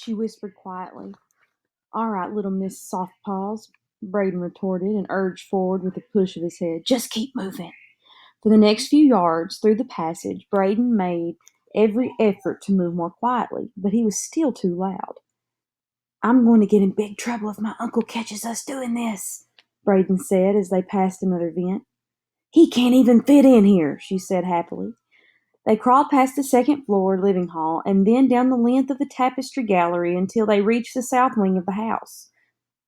she whispered quietly. "All right, little Miss Softpaws," Braden retorted and urged forward with a push of his head. "Just keep moving." For the next few yards through the passage, Braden made every effort to move more quietly, but he was still too loud. "I'm going to get in big trouble if my uncle catches us doing this," Braden said as they passed another vent. "He can't even fit in here," she said happily. They crawled past the second-floor living hall and then down the length of the tapestry gallery until they reached the south wing of the house.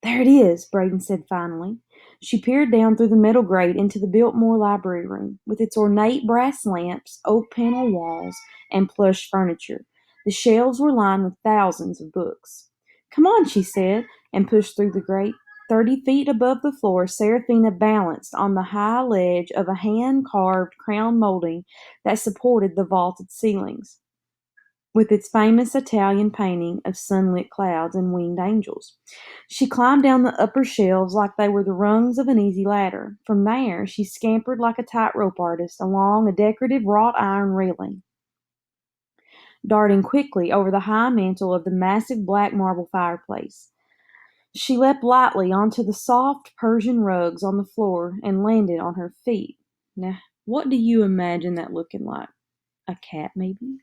"There it is," Braden said finally. She peered down through the metal grate into the Biltmore library room, with its ornate brass lamps, oak-paneled walls, and plush furniture. The shelves were lined with thousands of books. "Come on," she said, and pushed through the grate. 30 feet above the floor, Serafina balanced on the high ledge of a hand-carved crown molding that supported the vaulted ceilings, with its famous Italian painting of sunlit clouds and winged angels. She climbed down the upper shelves like they were the rungs of an easy ladder. From there, she scampered like a tightrope artist along a decorative wrought iron railing, darting quickly over the high mantel of the massive black marble fireplace. She leapt lightly onto the soft Persian rugs on the floor and landed on her feet. Now, what do you imagine that looking like? A cat, maybe?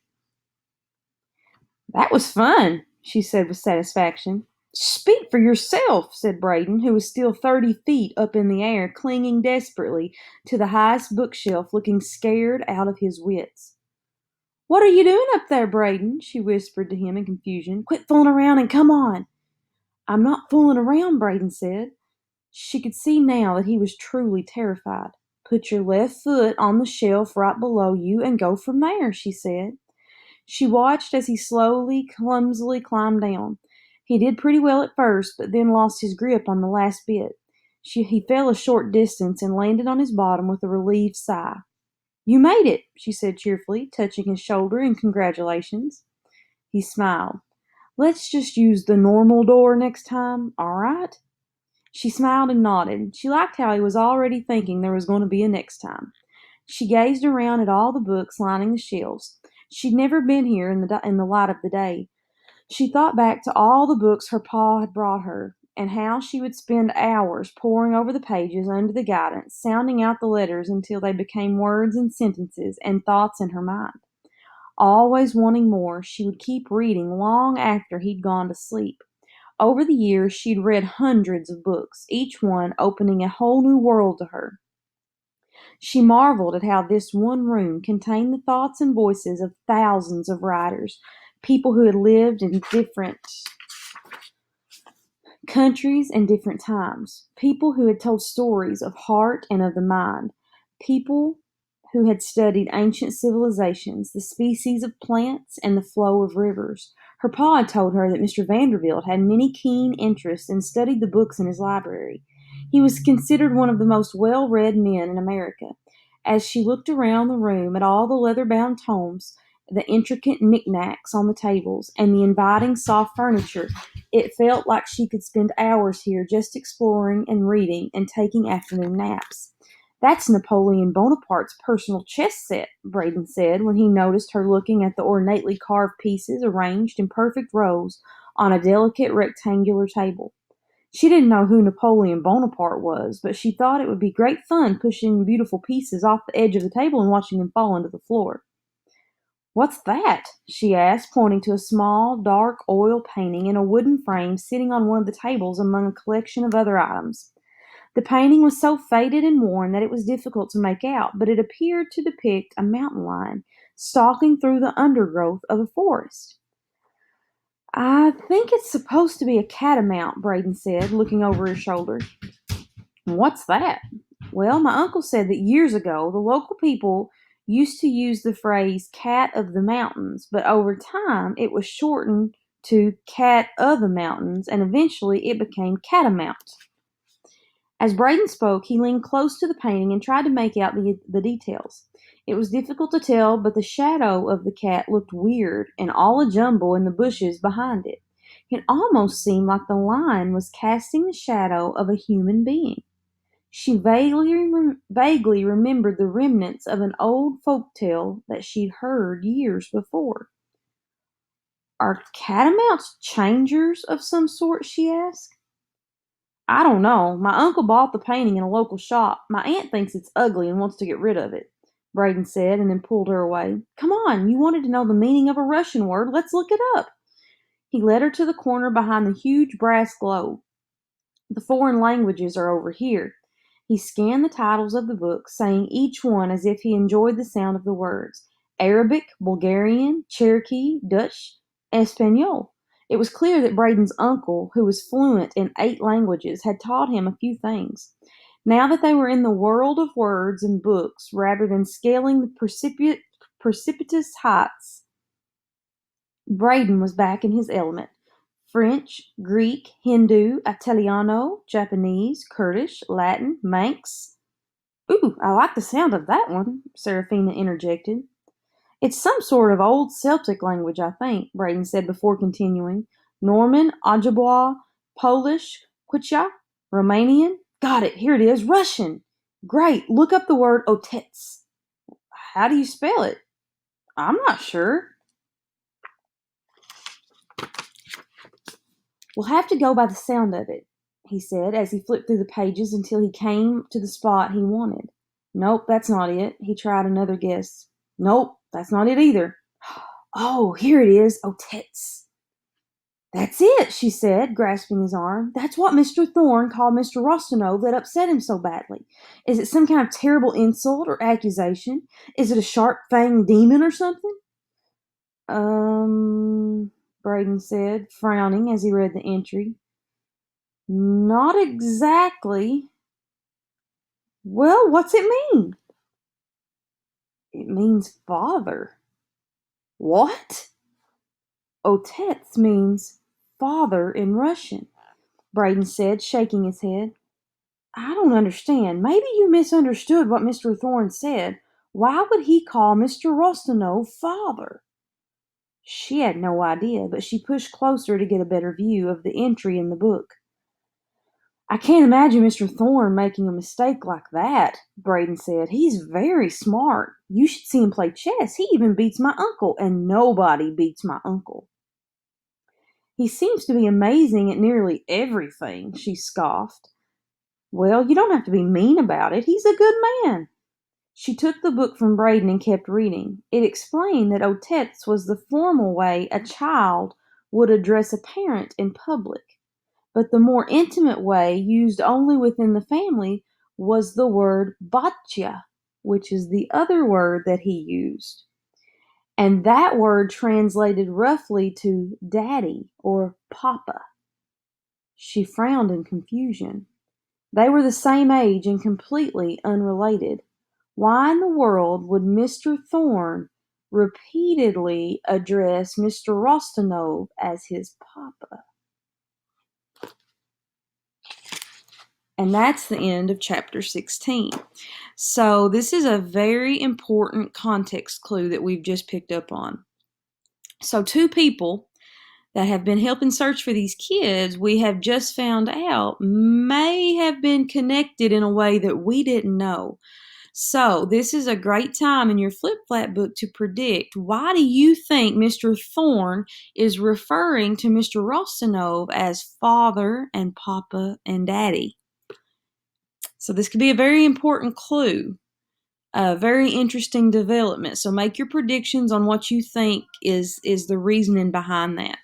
"That was fun," she said with satisfaction. "Speak for yourself," said Braden, who was still 30 feet up in the air, clinging desperately to the highest bookshelf, looking scared out of his wits. "What are you doing up there, Braden?" she whispered to him in confusion. "Quit fooling around and come on." "I'm not fooling around," Braden said. She could see now that he was truly terrified. "Put your left foot on the shelf right below you and go from there," she said. She watched as he slowly, clumsily climbed down. He did pretty well at first, but then lost his grip on the last bit. He fell a short distance and landed on his bottom with a relieved sigh. "You made it," she said cheerfully, touching his shoulder in congratulations. He smiled. "Let's just use the normal door next time, all right?" She smiled and nodded. She liked how he was already thinking there was going to be a next time. She gazed around at all the books lining the shelves. She'd never been here in the light of the day. She thought back to all the books her pa had brought her, and how she would spend hours poring over the pages under the guidance, sounding out the letters until they became words and sentences and thoughts in her mind. Always wanting more, she would keep reading long after he'd gone to sleep. Over the years, she'd read hundreds of books, each one opening a whole new world to her. She marveled at how this one room contained the thoughts and voices of thousands of writers, people who had lived in different countries and different times, people who had told stories of heart and of the mind, people who had studied ancient civilizations, the species of plants, and the flow of rivers. Her pa had told her that Mr. Vanderbilt had many keen interests and studied the books in his library. He was considered one of the most well-read men in America. As she looked around the room at all the leather-bound tomes, the intricate knickknacks on the tables, and the inviting soft furniture, it felt like she could spend hours here just exploring and reading and taking afternoon naps. "That's Napoleon Bonaparte's personal chess set," Braden said when he noticed her looking at the ornately carved pieces arranged in perfect rows on a delicate rectangular table. She didn't know who Napoleon Bonaparte was, but she thought it would be great fun pushing beautiful pieces off the edge of the table and watching them fall into the floor. "What's that?" she asked, pointing to a small, dark oil painting in a wooden frame sitting on one of the tables among a collection of other items. The painting was so faded and worn that it was difficult to make out, but it appeared to depict a mountain lion stalking through the undergrowth of a forest. "I think it's supposed to be a catamount," Braden said, looking over his shoulder. "What's that?" "Well, my uncle said that years ago the local people used to use the phrase cat of the mountains, but over time it was shortened to cat of the mountains, and eventually it became catamount." As Braden spoke, he leaned close to the painting and tried to make out the details. It was difficult to tell, but the shadow of the cat looked weird and all a jumble in the bushes behind it. It almost seemed like the lion was casting the shadow of a human being. She vaguely remembered the remnants of an old folk tale that she'd heard years before. Are catamounts changers of some sort? She asked. I don't know. My uncle bought the painting in a local shop. My aunt thinks it's ugly and wants to get rid of it, Braden said, and then pulled her away. Come on, you wanted to know the meaning of a Russian word. Let's look it up. He led her to the corner behind the huge brass globe. The foreign languages are over here. He scanned the titles of the books, saying each one as if he enjoyed the sound of the words. Arabic, Bulgarian, Cherokee, Dutch, Espanol. It was clear that Braden's uncle, who was fluent in 8 languages, had taught him a few things. Now that they were in the world of words and books, rather than scaling the precipitous heights, Braden was back in his element. French, Greek, Hindu, Italiano, Japanese, Kurdish, Latin, Manx. Ooh, I like the sound of that one, Serafina interjected. It's some sort of old Celtic language, I think, Braden said before continuing. Norman, Ojibwa, Polish, Quechua, Romanian. Got it, here it is, Russian. Great, look up the word otets. How do you spell it? I'm not sure. We'll have to go by the sound of it, he said as he flipped through the pages until he came to the spot he wanted. Nope, that's not it. He tried another guess. Nope, that's not it either. Oh, here it is. Otets. That's it, she said, grasping his arm. That's what Mr. Thorne called Mr. Rostonov that upset him so badly. Is it some kind of terrible insult or accusation? Is it a sharp-fanged demon or something? Braden said, frowning as he read the entry. Not exactly. Well, what's it mean? It means father. What? Otets means father in Russian, Braden said, shaking his head. I don't understand. Maybe you misunderstood what Mr. Thorne said. Why would he call Mr. Rostonov father? She had no idea, but she pushed closer to get a better view of the entry in the book. I can't imagine Mr. Thorne making a mistake like that, Braden said. He's very smart. You should see him play chess. He even beats my uncle, and nobody beats my uncle. He seems to be amazing at nearly everything, she scoffed. Well, you don't have to be mean about it. He's a good man. She took the book from Braden and kept reading. It explained that otets was the formal way a child would address a parent in public. But the more intimate way, used only within the family, was the word batya, which is the other word that he used. And that word translated roughly to daddy or papa. She frowned in confusion. They were the same age and completely unrelated. Why in the world would Mr. Thorne repeatedly address Mr. Rostonov as his papa? And that's the end of chapter 16. So this is a very important context clue that we've just picked up on. So 2 people that have been helping search for these kids, we have just found out may have been connected in a way that we didn't know. So this is a great time in your flip-flat book to predict, why do you think Mr. Thorne is referring to Mr. Rostonov as father and papa and daddy? So this could be a very important clue, a very interesting development. So make your predictions on what you think is the reasoning behind that.